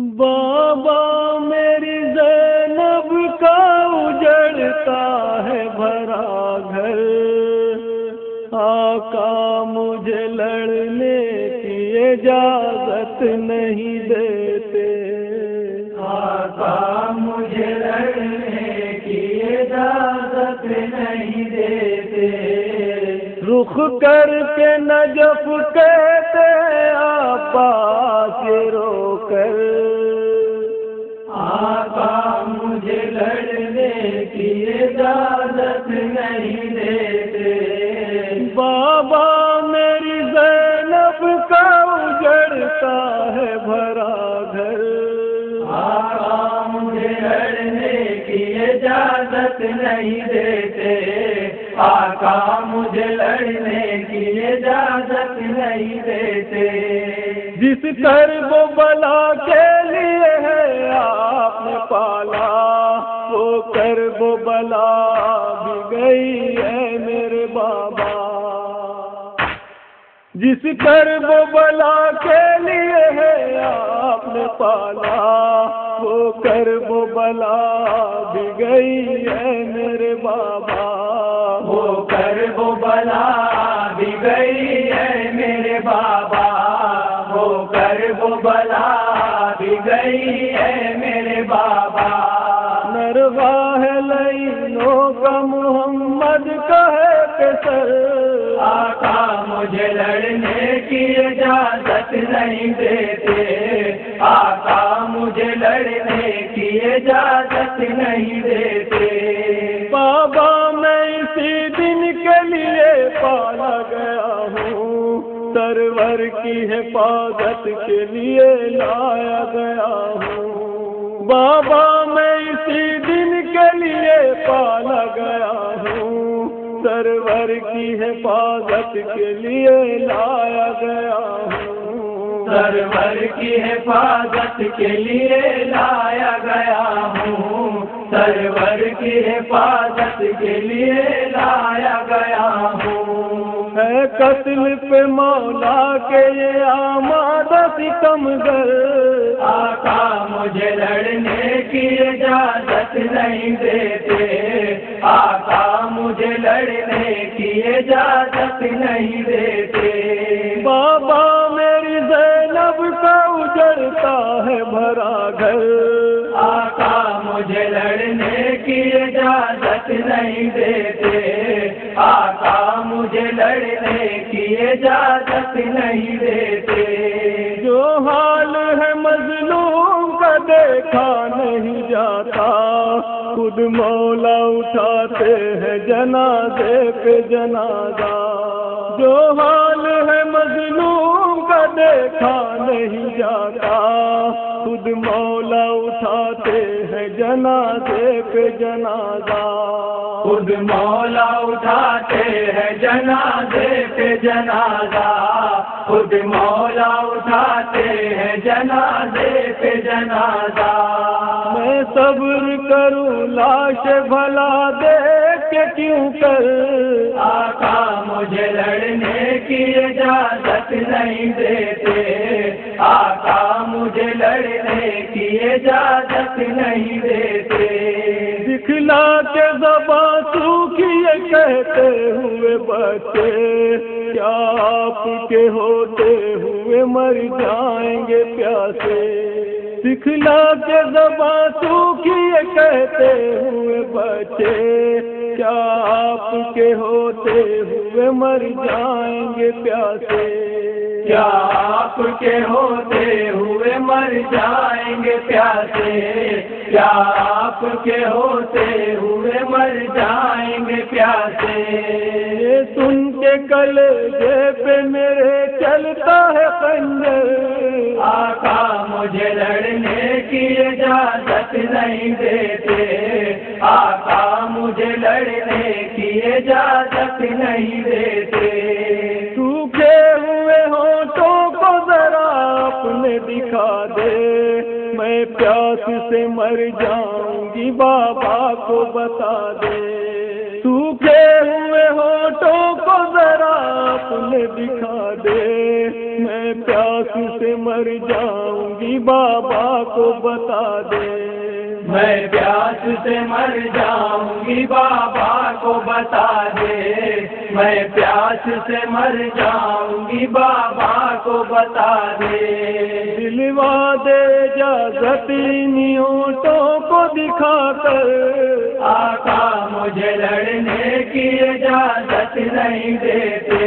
بابا میری زینب کا اجڑتا ہے بھرا گھر، آقا مجھے لڑنے کی اجازت نہیں دیتے، آقا مجھے لڑنے کی اجازت نہیں دیتے، رخ کر کے نجف کہتے عباس رو کر، آقا مجھے لڑنے کی اجازت نہیں دیتے، بابا میری زینب کا اجڑتا ہے بھرا گھر، آقا مجھے لڑنے کی اجازت نہیں دیتے، آقا مجھے لڑنے کی اجازت نہیں دیتے، جس کرب و بلا کے لیے ہے آپ نے پالا، وہ کرب و بلا بھی گئی ہے میرے بابا، جس کرب و بلا کے لیے ہے آپ نے پالا، وہ کرب و بلا بھی گئی ہے میرے بابا، وہ کرب و بلا بھی گئی ہے میرے بابا، وہ کرب و بلا بھی گئی ہے میرے بابا، نرواہ لینوں کا محمد کا ہے کسر، آقا مجھے لڑنے کی اجازت نہیں دیتے، آقا مجھے لڑنے کی اجازت نہیں دیتے، بابا میں اسی دن کے لیے پالا گیا ہوں، سرور کی حفاظت کے لیے لایا گیا ہوں، بابا میں اسی دن کے لیے پالا گیا ہوں، سرور کی حفاظت کے لیے لایا گیا ہوں، سرور کی حفاظت کے لیے لایا گیا ہوں، سرور کی حفاظت کے لیے لایا گیا ہوں، ہے قتل پہ مولا کے یہ آمادہ ستمگر، آقا مجھے لڑنے کی اجازت نہیں دیتے، آقا مجھے لڑنے کی اجازت نہیں دیتے، بابا میری زینب کا اجڑتا ہے بھرا گھر، آقا مجھے لڑنے کی اجازت نہیں دیتے، آقا مجھے لڑنے کی اجازت نہیں دیتے، جو حال ہے مظلوم کا دیکھا نہیں جاتا، خود مولا اٹھاتے ہیں جنازے پہ جنازہ، جو حال ہے مظلوم کا دیکھا نہیں جاتا، خود مولا اٹھاتے ہیں جنازے پہ جنازہ، خود مولا اٹھاتے ہیں جنازے پہ جنازہ، خود مولا اٹھاتے ہیں جنازے پہ جنازہ، میں صبر کروں لاش بھلا دیکھ کے کیوں کر، آقا مجھے لڑنے کی اجازت نہیں دیتے، آقا مجھے لڑنے کی اجازت نہیں دیتے، دکھلا کے زباں سوکھی یہ کہتے ہوئے بچے، کیا آپ کے ہوتے ہوئے مر جائیں گے پیاسے، دکھلا کے زباں سوکھی یہ کہتے ہوئے بچے، کیا آپ کے ہوتے ہوئے مر جائیں گے پیاسے، کیا آپ کے ہوتے ہوئے مر جائیں گے پیاسے، کیا آپ کے ہوتے ہوئے مر جائیں گے پیاسے، یہ سن کے کلیجے پہ میرے چلتا ہے خنجر، آقا مجھے لڑنے کی اجازت نہیں دیتے، آقا مجھے لڑنے کی اجازت نہیں دیتے، سوکھے ہوئے ہونٹوں کو ذرا اپنے دکھا دے، میں پیاس سے مر جاؤں گی بابا کو بتا دے، سوکھے ہوئے ہونٹوں کو ذرا اپنے دکھا دے، میں پیاس سے مر جاؤں گی بابا کو بتا دے، میں پیاس سے مر جاؤں گی بابا کو بتا دے، میں پیاس سے مر جاؤں گی بابا کو بتا دے، دلوا دے اجازت انہی ہونٹوں کو دکھا کر، آقا مجھے لڑنے کی اجازت نہیں دیتے،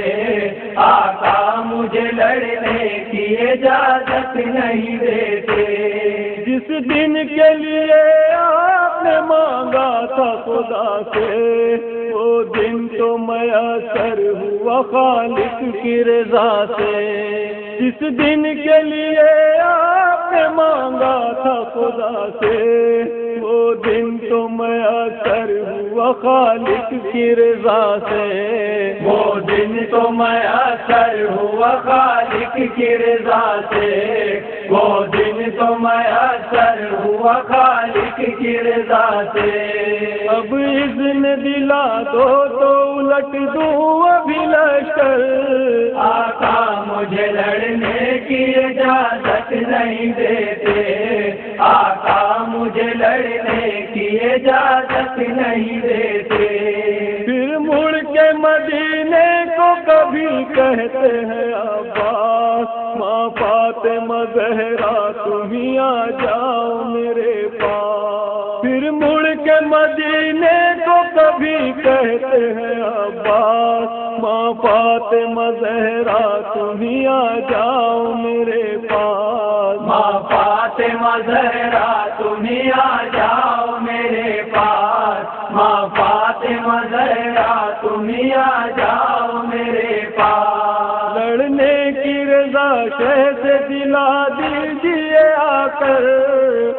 آقا مجھے لڑنے کی اجازت نہیں دیتے، جس دن کے لیے آپ نے مانگا تھا خدا سے، وہ دن تو میسر ہوا خالق کی رضا سے، جس دن کے لیے آپ نے مانگا تھا خدا سے، وہ دن تو میسر ہوا خالق کی رضا سے، وہ دن تو میسر ہوا خالق کی رضا سے، وہ دن تو میسر ہوا خالق کی رضا سے، اب اذن دلا دو تو الٹ دوں ابھی لشکر، آقا مجھے لڑنے کی اجازت نہیں دیتے، آقا مجھے لڑنے کی اجازت نہیں دیتے، پھر مڑ کے مدینے کو کبھی کہتے ہیں عباس، ماں فاطمہ زہرا تم ہی آ جاؤ میرے پاس، پھر مڑ کے مدینے کو کبھی کہتے ہیں عباس، ماں فاطمہ زہرا تم ہی آ جاؤ میرے پاس، ماں فاطمہ زہرا تم ہی آ جاؤ میرے پاس، ماں فاطمہ زہرا تم ہی آ جاؤ میرے پاس، لڑنے کی رضا شہ سے دلا دیجیے آ کر،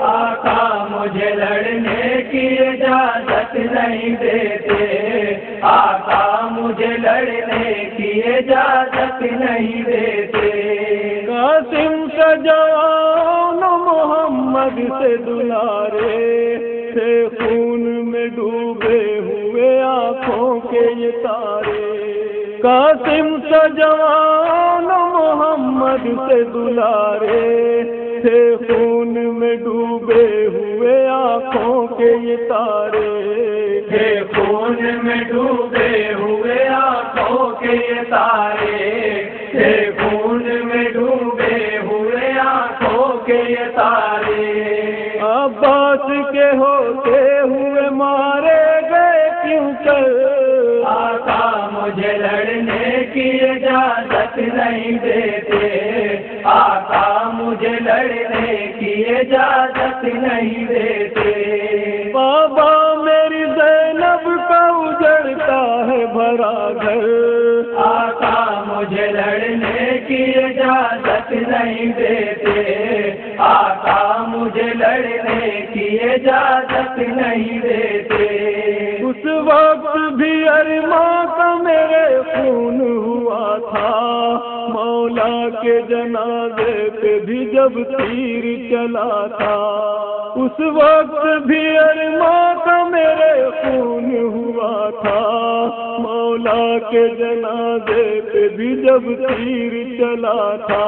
آقا مجھے لڑنے کی اجازت نہیں دیتے، آقا مجھے لڑنے کی اجازت نہیں دیتے، قاسم کا جوان محمد سے دلارے تھے، خون میں ڈوبے ہوئے آنکھوں کے یہ تارے، قاسم کا جوان محمد سے دلارے تھے، خون میں ڈوبے ہوئے آنکھوں کے یہ تارے، تھے خون میں ڈوبے ہوئے آنکھوں کے یہ تارے، تھے خون میں ڈوبے ہوئے آنکھوں کے یہ تارے، عباس کے ہوتے ہوئے مارے گئے کیوں کر، آقا مجھے لڑنے کی اجازت نہیں دیتے، آقا مجھے لڑنے کی اجازت نہیں دیتے، بابا میری زینب کا اجڑتا ہے بھرا گھر، آقا مجھے لڑنے کی اجازت نہیں دیتے، آقا مجھے لڑنے کی اجازت نہیں دیتے، اس وقت بھی ارماں کا میرے خون ہوا تھا، مولا کے جنازے پہ بھی جب تیر چلا تھا، اس وقت بھی ارماں کا میرے خون ہوا تھا، مولا کے جنازے پہ بھی جب تیر چلا تھا،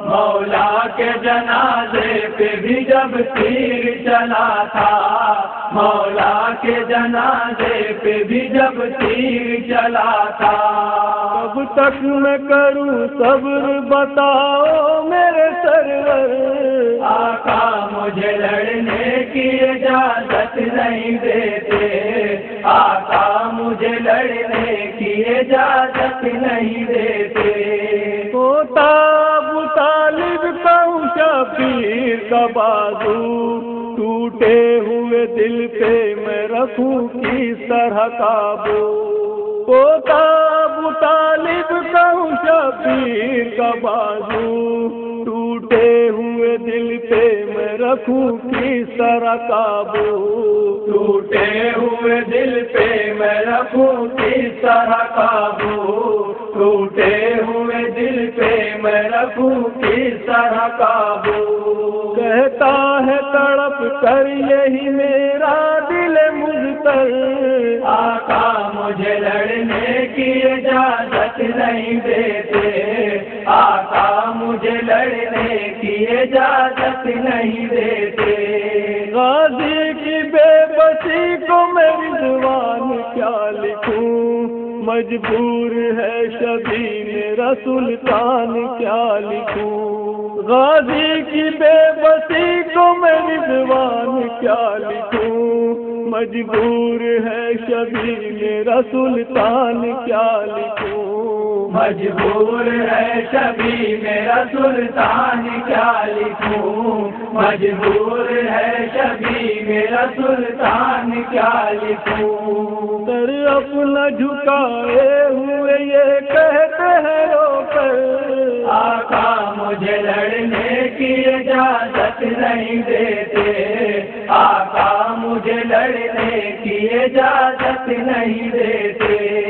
مولا کے جنازے پہ بھی جب تیر چلا تھا، مولا کے جنازے پہ بھی جب تیر چلا تھا، کب تک میں کروں صبر بتاؤ میرے سرور، آقا مجھے لڑنے کی اجازت نہیں دیتے، آقا مجھے لڑنے کی اجازت نہیں دیتے، ہوتا ابو طالب کا شبیر کا بازو، ٹوٹے ہوئے دل پہ میں رکھوں کس طرح قابو، ہوتا ابو طالب کا شبیر کا بازو، ٹوٹے ہوئے دل پہ میں رکھوں کس طرح قابو، ٹوٹے ہوئے دل پہ میں رکھوں کس طرح قابو، ٹوٹے ہوئے دل پہ میں رکھوں کس طرح قابو، کہتا ہے تڑپ کر یہی میرا دل مضطر، آقا مجھے لڑنے کی اجازت نہیں دیتے، آقا مجھے لڑنے کی اجازت نہیں دیتے۔ غازی کی بے بسی کو میری زبان کیا لکھوں، مجبور ہے شبی میرا سلطان کیا لکھوں۔ غازی کی بے بسی کو میری زبان کیا لکھوں، مجبور ہے شبی میرا سلطان کیا لکھوں۔ مجبور ہے شبی میرا سلطان کیا لکھوں، مجبور ہے شبی میرا سلطان کیا لکھوں۔ سر اپنا جھکائے ہوئے یہ کہتے ہیں رو کر، آقا مجھے لڑنے کی اجازت نہیں دیتے، آقا مجھے لڑنے کی اجازت نہیں دیتے۔